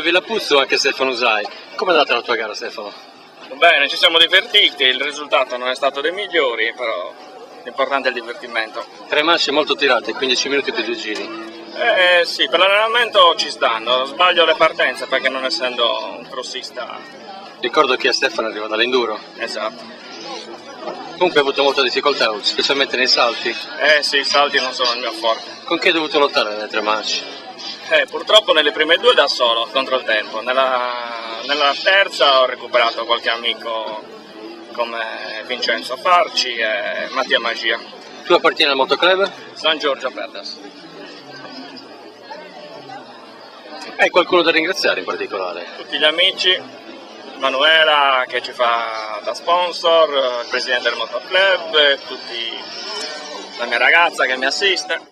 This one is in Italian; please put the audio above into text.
avevi la Puzzo anche Stefano Usai. Come è andata la tua gara, Stefano? Bene, ci siamo divertiti, il risultato non è stato dei migliori, però l'importante è il divertimento. 3 manche molto tirate, 15 minuti per 2 giri. Sì, per l'allenamento ci stanno, sbaglio le partenze perché non essendo un crossista. Ricordo che a Stefano arriva dall'enduro. Esatto. Comunque hai avuto molta difficoltà, specialmente nei salti. Sì, i salti non sono il mio forte. Con chi hai dovuto lottare nelle 3 manche? Purtroppo nelle prime 2 da solo, contro il tempo. Nella terza ho recuperato qualche amico come Vincenzo Farci e Mattia Magia. Tu appartieni al motoclub? San Giorgio Perdas. Hai qualcuno da ringraziare in particolare? Tutti gli amici, Manuela che ci fa da sponsor, il presidente del motoclub, la mia ragazza che mi assiste.